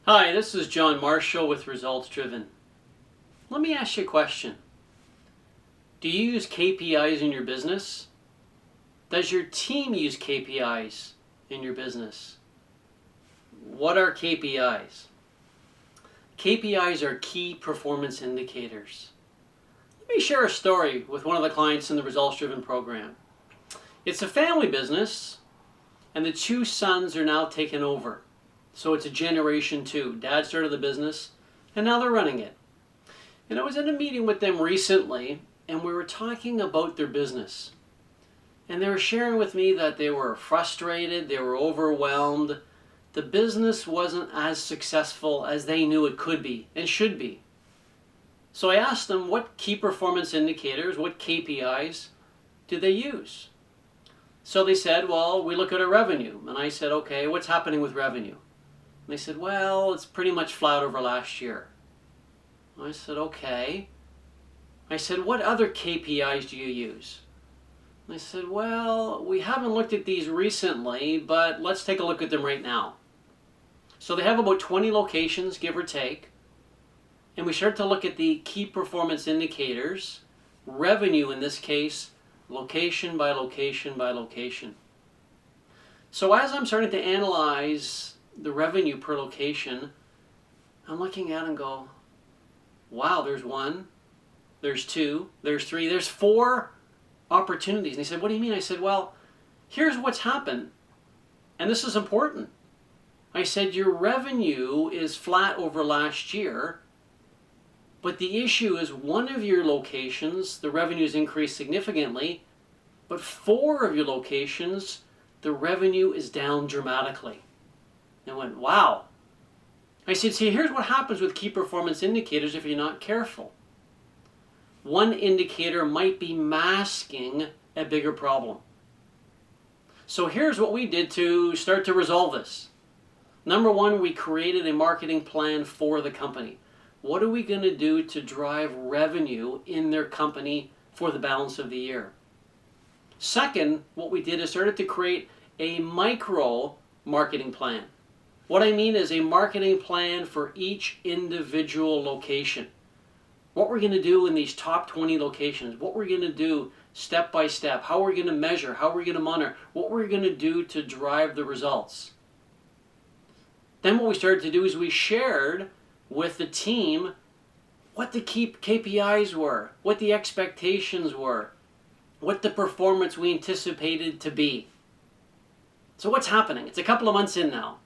Hi, this is John Marshall with Results Driven. Let me ask you a question. Do you use KPIs in your business? Does your team use KPIs in your business? What are KPIs? KPIs are key performance indicators. Let me share a story with one of the clients in the Results Driven program. It's a family business, and the two sons are now taking over. So it's a generation two. Dad started the business, and now they're running it. And I was in a meeting with them recently, and we were talking about their business. And they were sharing with me that they were frustrated, they were overwhelmed. The business wasn't as successful as they knew it could be and should be. So I asked them what key performance indicators, what KPIs, do they use? So they said, well, we look at our revenue. And I said, okay, what's happening with revenue? And they said, well, it's pretty much flat over last year. I said, okay. I said, what other KPIs do you use? And they said, well, we haven't looked at these recently, but let's take a look at them right now. So they have about 20 locations, give or take. And we start to look at the key performance indicators, revenue in this case, location by location by location. So as I'm starting to analyze the revenue per location, I'm looking at it and go, wow, there's one, there's two, there's three, there's four opportunities. And he said, what do you mean? I said, well, here's what's happened, and this is important. I said, your revenue is flat over last year, but the issue is one of your locations, the revenue's increased significantly, but four of your locations, the revenue is down dramatically. And I went, wow. I said, see, here's what happens with key performance indicators if you're not careful. One indicator might be masking a bigger problem. So here's what we did to start to resolve this. Number one, we created a marketing plan for the company. What are we going to do to drive revenue in their company for the balance of the year? Second, what we did is started to create a micro marketing plan. What I mean is a marketing plan for each individual location. What we're going to do in these top 20 locations, what we're going to do step by step, how we're going to measure, how we're going to monitor, what we're going to do to drive the results. Then what we started to do is we shared with the team what the key KPIs were, what the expectations were, what the performance we anticipated to be. So what's happening? It's a couple of months in now.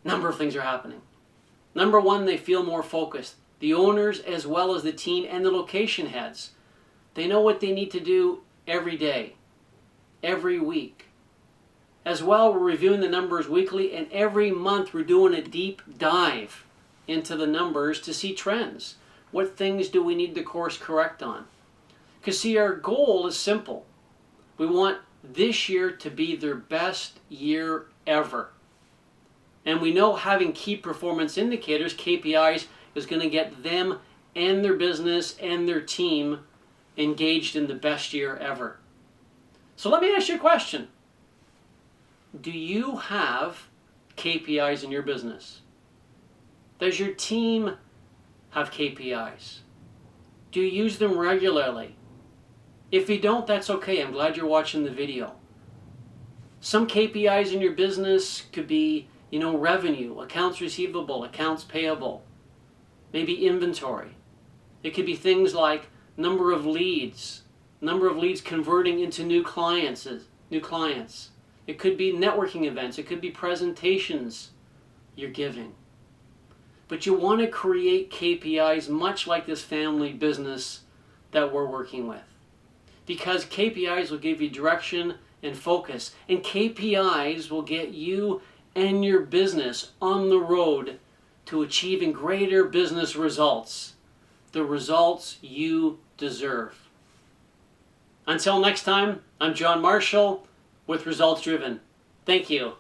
Number of things are happening. Number one, they feel more focused. The owners as well as the team and the location heads. They know what they need to do every day, every week. As well, we're reviewing the numbers weekly, and every month we're doing a deep dive into the numbers to see trends. What things do we need to course correct on? Because see, our goal is simple. We want this year to be their best year ever. And we know having key performance indicators, KPIs, is going to get them and their business and their team engaged in the best year ever. So let me ask you a question. Do you have KPIs in your business? Does your team have KPIs? Do you use them regularly? If you don't, that's okay. I'm glad you're watching the video. Some KPIs in your business could be, revenue, accounts receivable, accounts payable, maybe inventory. It could be things like number of leads converting into new clients. It could be networking events. It could be presentations you're giving. But you want to create KPIs much like this family business that we're working with. Because KPIs will give you direction and focus. And KPIs will get you and your business on the road to achieving greater business results. The results you deserve. Until next time, I'm John Marshall with Results Driven. Thank you.